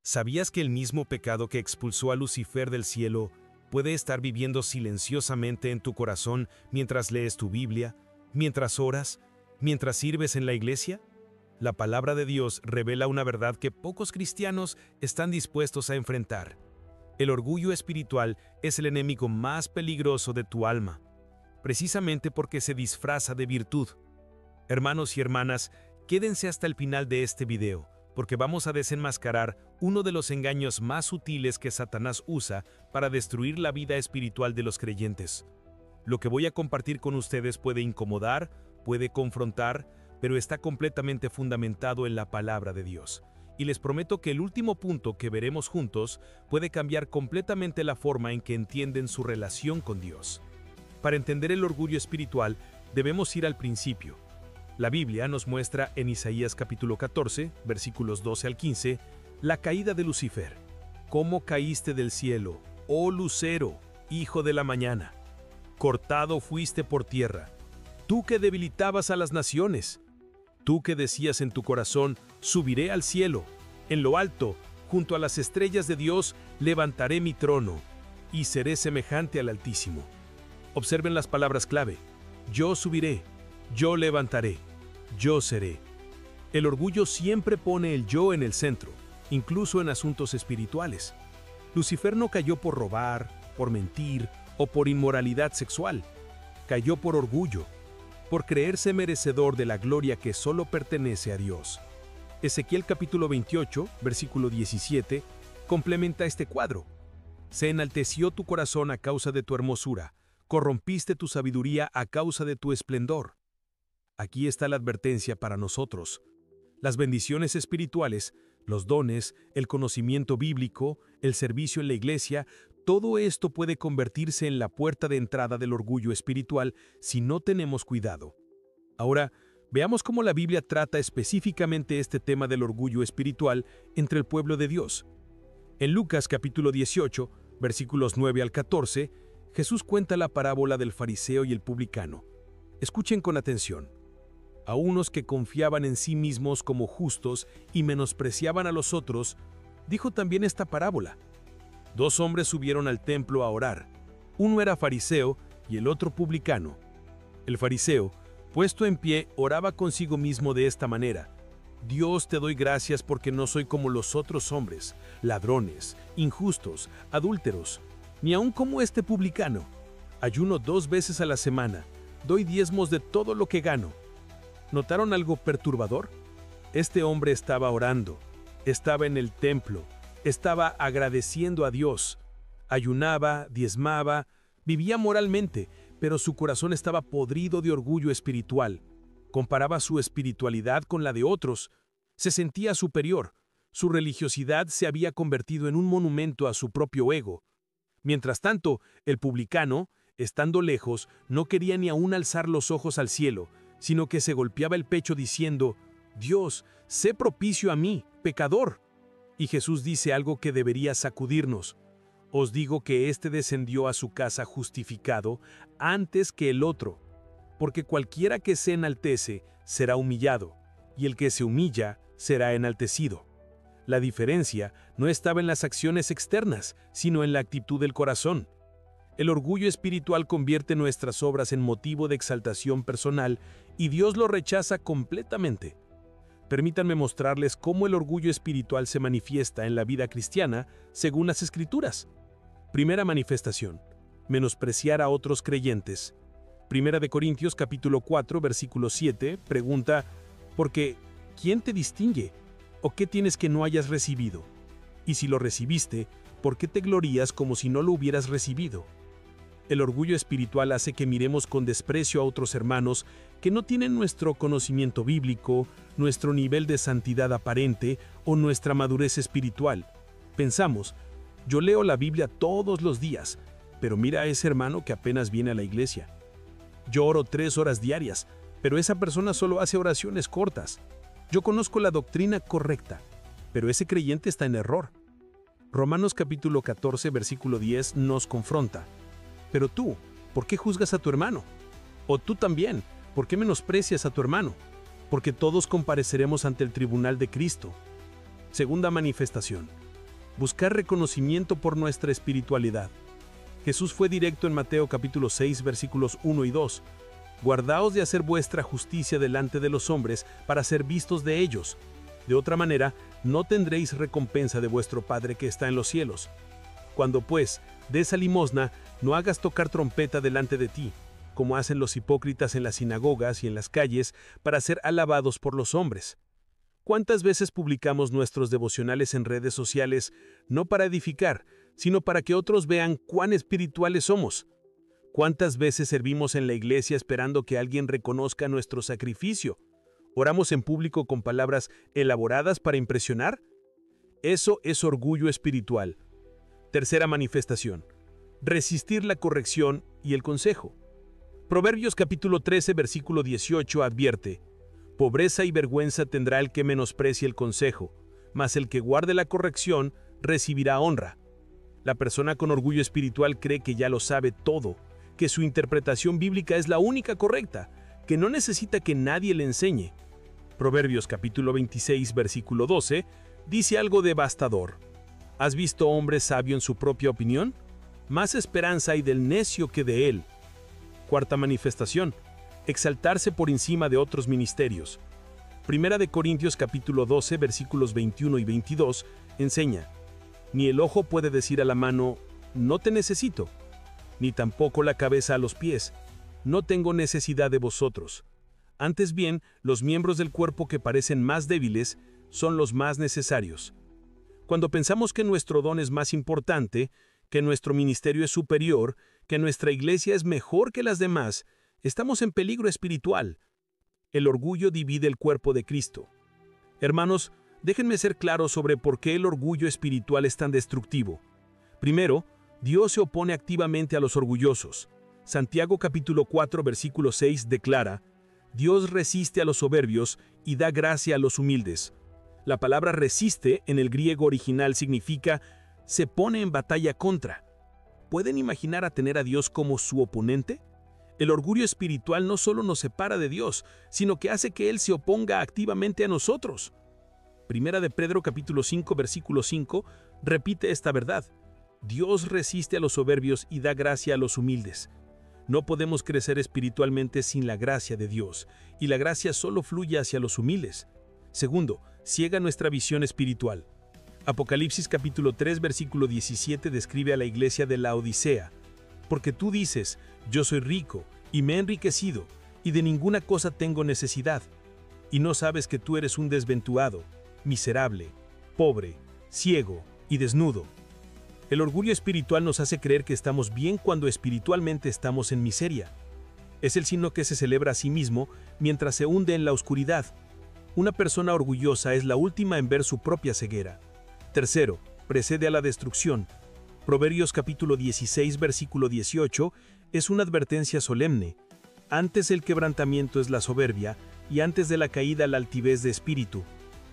¿Sabías que el mismo pecado que expulsó a Lucifer del cielo puede estar viviendo silenciosamente en tu corazón mientras lees tu Biblia, mientras oras, mientras sirves en la iglesia? La palabra de Dios revela una verdad que pocos cristianos están dispuestos a enfrentar. El orgullo espiritual es el enemigo más peligroso de tu alma, precisamente porque se disfraza de virtud. Hermanos y hermanas, quédense hasta el final de este video, porque vamos a desenmascarar uno de los engaños más sutiles que Satanás usa para destruir la vida espiritual de los creyentes. Lo que voy a compartir con ustedes puede incomodar, puede confrontar, pero está completamente fundamentado en la palabra de Dios. Y les prometo que el último punto que veremos juntos puede cambiar completamente la forma en que entienden su relación con Dios. Para entender el orgullo espiritual, debemos ir al principio. La Biblia nos muestra en Isaías capítulo 14, versículos 12 al 15, la caída de Lucifer. ¿Cómo caíste del cielo, oh lucero, hijo de la mañana? Cortado fuiste por tierra, tú que debilitabas a las naciones. Tú que decías en tu corazón, subiré al cielo, en lo alto, junto a las estrellas de Dios, levantaré mi trono, y seré semejante al Altísimo. Observen las palabras clave: yo subiré, yo levantaré, yo seré. El orgullo siempre pone el yo en el centro, incluso en asuntos espirituales. Lucifer no cayó por robar, por mentir o por inmoralidad sexual. Cayó por orgullo, por creerse merecedor de la gloria que solo pertenece a Dios. Ezequiel capítulo 28, versículo 17, complementa este cuadro. Se enalteció tu corazón a causa de tu hermosura, corrompiste tu sabiduría a causa de tu esplendor. Aquí está la advertencia para nosotros. Las bendiciones espirituales, los dones, el conocimiento bíblico, el servicio en la iglesia, todo esto puede convertirse en la puerta de entrada del orgullo espiritual si no tenemos cuidado. Ahora, veamos cómo la Biblia trata específicamente este tema del orgullo espiritual entre el pueblo de Dios. En Lucas capítulo 18, versículos 9 al 14, Jesús cuenta la parábola del fariseo y el publicano. Escuchen con atención. A unos que confiaban en sí mismos como justos y menospreciaban a los otros, dijo también esta parábola. Dos hombres subieron al templo a orar. Uno era fariseo y el otro publicano. El fariseo, puesto en pie, oraba consigo mismo de esta manera: Dios, te doy gracias porque no soy como los otros hombres, ladrones, injustos, adúlteros, ni aun como este publicano. Ayuno 2 veces a la semana, doy diezmos de todo lo que gano. ¿Notaron algo perturbador? Este hombre estaba orando, estaba en el templo, estaba agradeciendo a Dios, ayunaba, diezmaba, vivía moralmente, pero su corazón estaba podrido de orgullo espiritual. Comparaba su espiritualidad con la de otros, se sentía superior, su religiosidad se había convertido en un monumento a su propio ego. Mientras tanto, el publicano, estando lejos, no quería ni aún alzar los ojos al cielo, sino que se golpeaba el pecho diciendo: Dios, sé propicio a mí, pecador. Y Jesús dice algo que debería sacudirnos. Os digo que éste descendió a su casa justificado antes que el otro, porque cualquiera que se enaltece será humillado, y el que se humilla será enaltecido. La diferencia no estaba en las acciones externas, sino en la actitud del corazón. El orgullo espiritual convierte nuestras obras en motivo de exaltación personal y Dios lo rechaza completamente. Permítanme mostrarles cómo el orgullo espiritual se manifiesta en la vida cristiana según las Escrituras. Primera manifestación: menospreciar a otros creyentes. Primera de Corintios capítulo 4, versículo 7, pregunta: porque ¿quién te distingue? ¿O qué tienes que no hayas recibido? Y si lo recibiste, ¿por qué te glorías como si no lo hubieras recibido? El orgullo espiritual hace que miremos con desprecio a otros hermanos que no tienen nuestro conocimiento bíblico, nuestro nivel de santidad aparente o nuestra madurez espiritual. Pensamos: yo leo la Biblia todos los días, pero mira a ese hermano que apenas viene a la iglesia. Yo oro 3 horas diarias, pero esa persona solo hace oraciones cortas. Yo conozco la doctrina correcta, pero ese creyente está en error. Romanos capítulo 14, versículo 10 nos confronta. Pero tú, ¿por qué juzgas a tu hermano? O tú también, ¿por qué menosprecias a tu hermano? Porque todos compareceremos ante el tribunal de Cristo. Segunda manifestación: buscar reconocimiento por nuestra espiritualidad. Jesús fue directo en Mateo capítulo 6 versículos 1 y 2. Guardaos de hacer vuestra justicia delante de los hombres para ser vistos de ellos. De otra manera, no tendréis recompensa de vuestro Padre que está en los cielos. Cuando pues des a limosna, no hagas tocar trompeta delante de ti, como hacen los hipócritas en las sinagogas y en las calles, para ser alabados por los hombres. ¿Cuántas veces publicamos nuestros devocionales en redes sociales, no para edificar, sino para que otros vean cuán espirituales somos? ¿Cuántas veces servimos en la iglesia esperando que alguien reconozca nuestro sacrificio? ¿Oramos en público con palabras elaboradas para impresionar? Eso es orgullo espiritual. Tercera manifestación: resistir la corrección y el consejo. Proverbios capítulo 13, versículo 18 advierte: pobreza y vergüenza tendrá el que menosprecie el consejo, mas el que guarde la corrección recibirá honra. La persona con orgullo espiritual cree que ya lo sabe todo, que su interpretación bíblica es la única correcta, que no necesita que nadie le enseñe. Proverbios capítulo 26, versículo 12, dice algo devastador: ¿has visto hombre sabio en su propia opinión? Más esperanza hay del necio que de él. Cuarta manifestación: exaltarse por encima de otros ministerios. Primera de Corintios capítulo 12, versículos 21 y 22, enseña: ni el ojo puede decir a la mano, no te necesito, ni tampoco la cabeza a los pies, no tengo necesidad de vosotros. Antes bien, los miembros del cuerpo que parecen más débiles son los más necesarios. Cuando pensamos que nuestro don es más importante, que nuestro ministerio es superior, que nuestra iglesia es mejor que las demás, estamos en peligro espiritual. El orgullo divide el cuerpo de Cristo. Hermanos, déjenme ser claro sobre por qué el orgullo espiritual es tan destructivo. Primero, Dios se opone activamente a los orgullosos. Santiago capítulo 4, versículo 6 declara: Dios resiste a los soberbios y da gracia a los humildes. La palabra resiste en el griego original significa se pone en batalla contra. ¿Pueden imaginar a tener a Dios como su oponente? El orgullo espiritual no solo nos separa de Dios, sino que hace que Él se oponga activamente a nosotros. Primera de Pedro capítulo 5, versículo 5 repite esta verdad: Dios resiste a los soberbios y da gracia a los humildes. No podemos crecer espiritualmente sin la gracia de Dios, y la gracia solo fluye hacia los humildes. Segundo, ciega nuestra visión espiritual. Apocalipsis capítulo 3, versículo 17 describe a la iglesia de la Odisea: porque tú dices, yo soy rico, y me he enriquecido, y de ninguna cosa tengo necesidad, y no sabes que tú eres un desventurado, miserable, pobre, ciego y desnudo. El orgullo espiritual nos hace creer que estamos bien cuando espiritualmente estamos en miseria. Es el signo que se celebra a sí mismo mientras se hunde en la oscuridad. Una persona orgullosa es la última en ver su propia ceguera. Tercero, precede a la destrucción. Proverbios capítulo 16, versículo 18 es una advertencia solemne. Antes el quebrantamiento es la soberbia, y antes de la caída la altivez de espíritu.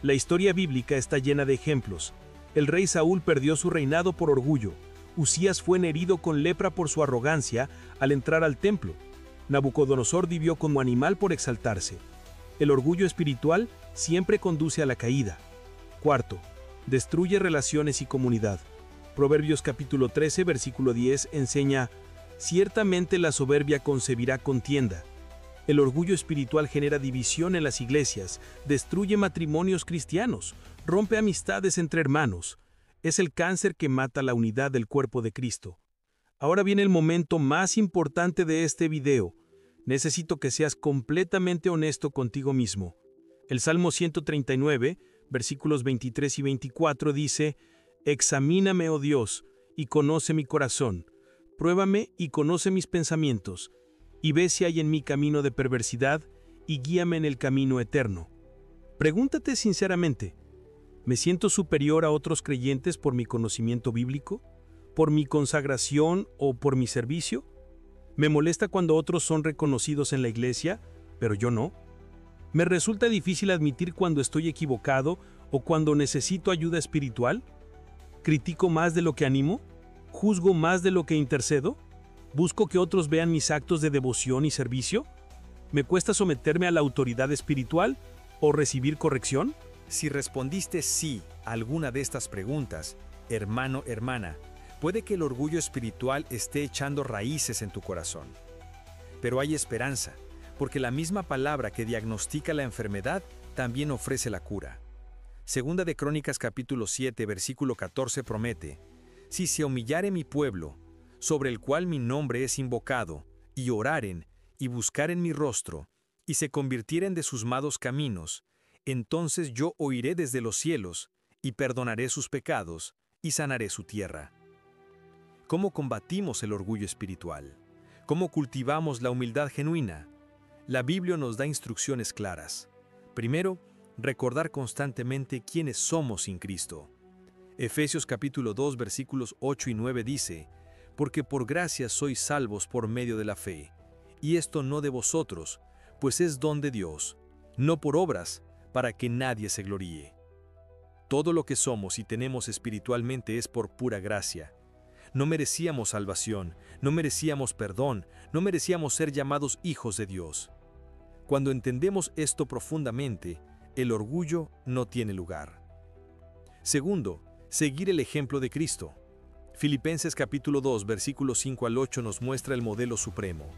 La historia bíblica está llena de ejemplos. El rey Saúl perdió su reinado por orgullo. Usías fue herido con lepra por su arrogancia al entrar al templo. Nabucodonosor vivió como animal por exaltarse. El orgullo espiritual siempre conduce a la caída. Cuarto, destruye relaciones y comunidad. Proverbios capítulo 13, versículo 10 enseña: ciertamente la soberbia concebirá contienda. El orgullo espiritual genera división en las iglesias, destruye matrimonios cristianos, rompe amistades entre hermanos. Es el cáncer que mata la unidad del cuerpo de Cristo. Ahora viene el momento más importante de este video. Necesito que seas completamente honesto contigo mismo. El Salmo 139, versículos 23 y 24 dice: examíname, oh Dios, y conoce mi corazón. Pruébame y conoce mis pensamientos, y ve si hay en mí camino de perversidad, y guíame en el camino eterno. Pregúntate sinceramente: ¿me siento superior a otros creyentes por mi conocimiento bíblico? ¿Por mi consagración o por mi servicio? ¿Me molesta cuando otros son reconocidos en la iglesia, pero yo no? ¿Me resulta difícil admitir cuando estoy equivocado o cuando necesito ayuda espiritual? ¿Critico más de lo que animo? ¿Juzgo más de lo que intercedo? ¿Busco que otros vean mis actos de devoción y servicio? ¿Me cuesta someterme a la autoridad espiritual o recibir corrección? Si respondiste sí a alguna de estas preguntas, hermano, hermana, puede que el orgullo espiritual esté echando raíces en tu corazón. Pero hay esperanza, porque la misma palabra que diagnostica la enfermedad también ofrece la cura. Segunda de Crónicas capítulo 7, versículo 14 promete: si se humillare mi pueblo, sobre el cual mi nombre es invocado, y oraren, y buscaren mi rostro, y se convirtieren de sus malos caminos, entonces yo oiré desde los cielos, y perdonaré sus pecados, y sanaré su tierra. ¿Cómo combatimos el orgullo espiritual? ¿Cómo cultivamos la humildad genuina? La Biblia nos da instrucciones claras. Primero, recordar constantemente quiénes somos sin Cristo. Efesios capítulo 2 versículos 8 y 9 dice: porque por gracia sois salvos por medio de la fe, y esto no de vosotros, pues es don de Dios, no por obras, para que nadie se gloríe. Todo lo que somos y tenemos espiritualmente es por pura gracia. No merecíamos salvación, no merecíamos perdón, no merecíamos ser llamados hijos de Dios. Cuando entendemos esto profundamente, el orgullo no tiene lugar. Segundo, seguir el ejemplo de Cristo. Filipenses capítulo 2, versículos 5 al 8 nos muestra el modelo supremo.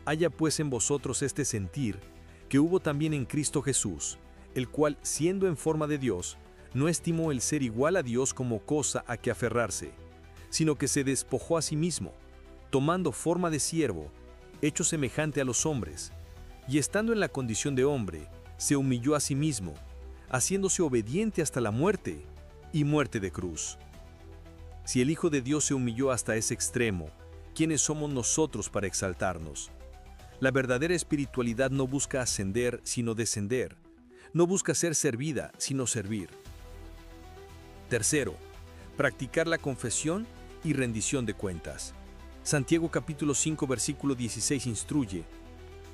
Haya pues en vosotros este sentir, que hubo también en Cristo Jesús, el cual, siendo en forma de Dios, no estimó el ser igual a Dios como cosa a que aferrarse, sino que se despojó a sí mismo, tomando forma de siervo, hecho semejante a los hombres, y estando en la condición de hombre, se humilló a sí mismo, haciéndose obediente hasta la muerte, y muerte de cruz. Si el Hijo de Dios se humilló hasta ese extremo, ¿quiénes somos nosotros para exaltarnos? La verdadera espiritualidad no busca ascender, sino descender. No busca ser servida, sino servir. Tercero, practicar la confesión y rendición de cuentas. Santiago capítulo 5 versículo 16 instruye: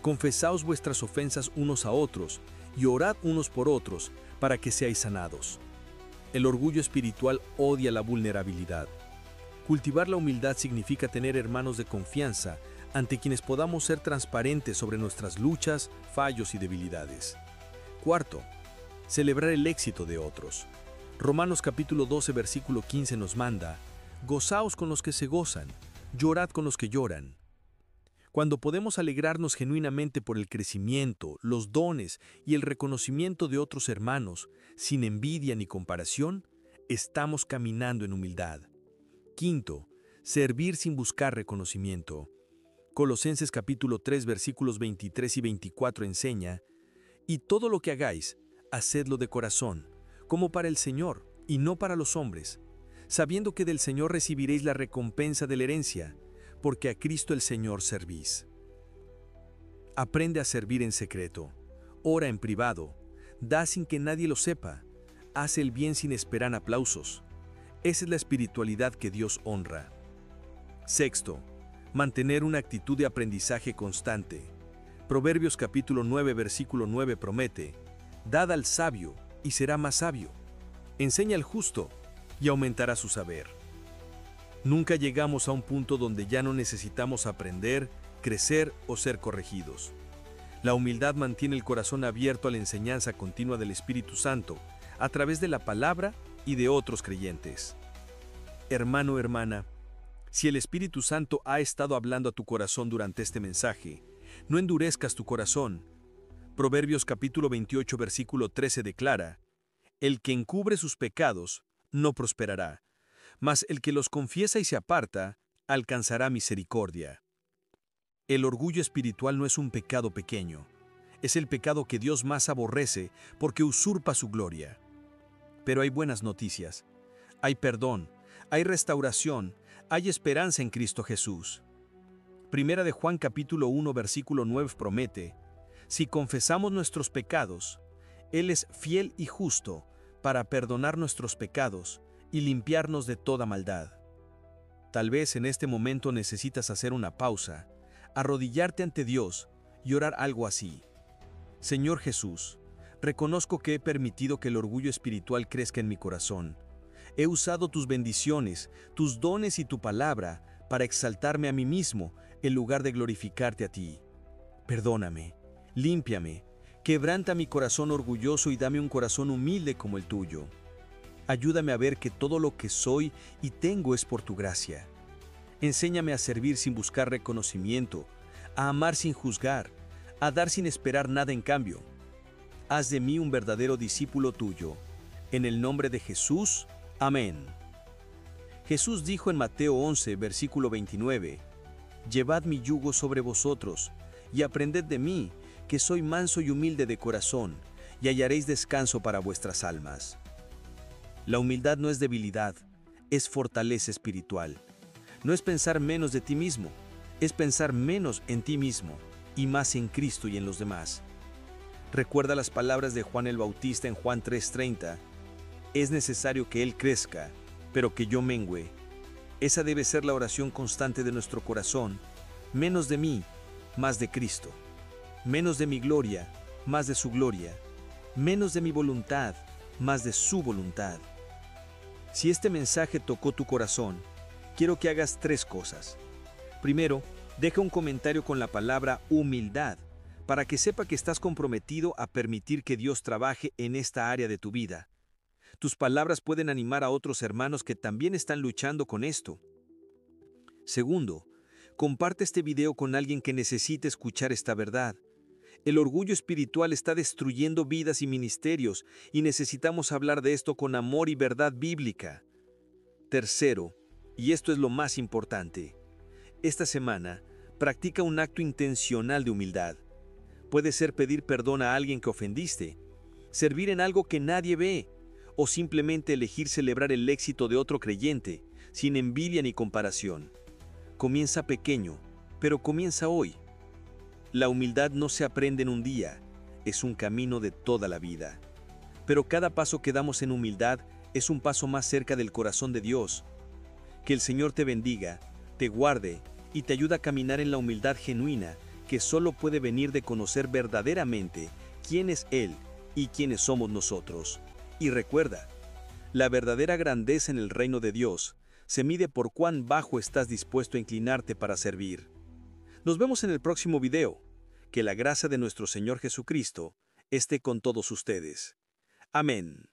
confesaos vuestras ofensas unos a otros y orad unos por otros para que seáis sanados. El orgullo espiritual odia la vulnerabilidad. Cultivar la humildad significa tener hermanos de confianza ante quienes podamos ser transparentes sobre nuestras luchas, fallos y debilidades. Cuarto, celebrar el éxito de otros. Romanos capítulo 12 versículo 15 nos manda: gozaos con los que se gozan, llorad con los que lloran. Cuando podemos alegrarnos genuinamente por el crecimiento, los dones y el reconocimiento de otros hermanos, sin envidia ni comparación, estamos caminando en humildad. Quinto, servir sin buscar reconocimiento. Colosenses capítulo 3 versículos 23 y 24 enseña: y todo lo que hagáis, hacedlo de corazón, como para el Señor y no para los hombres, sabiendo que del Señor recibiréis la recompensa de la herencia, porque a Cristo el Señor servís. Aprende a servir en secreto, ora en privado, da sin que nadie lo sepa, haz el bien sin esperar aplausos. Esa es la espiritualidad que Dios honra. Sexto, mantener una actitud de aprendizaje constante. Proverbios capítulo 9 versículo 9 promete: dad al sabio y será más sabio, enseña al justo y aumentará su saber. Nunca llegamos a un punto donde ya no necesitamos aprender, crecer o ser corregidos. La humildad mantiene el corazón abierto a la enseñanza continua del Espíritu Santo, a través de la palabra y de otros creyentes. Hermano, hermana, si el Espíritu Santo ha estado hablando a tu corazón durante este mensaje, no endurezcas tu corazón. Proverbios capítulo 28 versículo 13 declara: el que encubre sus pecados no prosperará, mas el que los confiesa y se aparta, alcanzará misericordia. El orgullo espiritual no es un pecado pequeño, es el pecado que Dios más aborrece porque usurpa su gloria. Pero hay buenas noticias, hay perdón, hay restauración, hay esperanza en Cristo Jesús. Primera de Juan capítulo 1 versículo 9 promete: si confesamos nuestros pecados, Él es fiel y justo para perdonar nuestros pecados y limpiarnos de toda maldad. Tal vez en este momento necesitas hacer una pausa, arrodillarte ante Dios y orar algo así: Señor Jesús, reconozco que he permitido que el orgullo espiritual crezca en mi corazón. He usado tus bendiciones, tus dones y tu palabra para exaltarme a mí mismo en lugar de glorificarte a ti. Perdóname, límpiame, Quebranta mi corazón orgulloso y dame un corazón humilde como el tuyo. Ayúdame a ver que todo lo que soy y tengo es por tu gracia. Enséñame a servir sin buscar reconocimiento, a amar sin juzgar, a dar sin esperar nada en cambio. Haz de mí un verdadero discípulo tuyo. En el nombre de Jesús, amén. Jesús dijo en Mateo 11, versículo 29, «Llevad mi yugo sobre vosotros, y aprended de mí, que soy manso y humilde de corazón, y hallaréis descanso para vuestras almas». La humildad no es debilidad, es fortaleza espiritual. No es pensar menos de ti mismo, es pensar menos en ti mismo y más en Cristo y en los demás. Recuerda las palabras de Juan el Bautista en Juan 3:30. Es necesario que Él crezca, pero que yo mengüe. Esa debe ser la oración constante de nuestro corazón. Menos de mí, más de Cristo. Menos de mi gloria, más de su gloria. Menos de mi voluntad, más de su voluntad. Si este mensaje tocó tu corazón, quiero que hagas 3 cosas. Primero, deja un comentario con la palabra humildad, para que sepa que estás comprometido a permitir que Dios trabaje en esta área de tu vida. Tus palabras pueden animar a otros hermanos que también están luchando con esto. Segundo, comparte este video con alguien que necesite escuchar esta verdad. El orgullo espiritual está destruyendo vidas y ministerios, y necesitamos hablar de esto con amor y verdad bíblica. Tercero, y esto es lo más importante, esta semana, practica un acto intencional de humildad. Puede ser pedir perdón a alguien que ofendiste, servir en algo que nadie ve, o simplemente elegir celebrar el éxito de otro creyente, sin envidia ni comparación. Comienza pequeño, pero comienza hoy. La humildad no se aprende en un día, es un camino de toda la vida. Pero cada paso que damos en humildad es un paso más cerca del corazón de Dios. Que el Señor te bendiga, te guarde y te ayude a caminar en la humildad genuina que solo puede venir de conocer verdaderamente quién es Él y quiénes somos nosotros. Y recuerda, la verdadera grandeza en el reino de Dios se mide por cuán bajo estás dispuesto a inclinarte para servir. Nos vemos en el próximo video. Que la gracia de nuestro Señor Jesucristo esté con todos ustedes. Amén.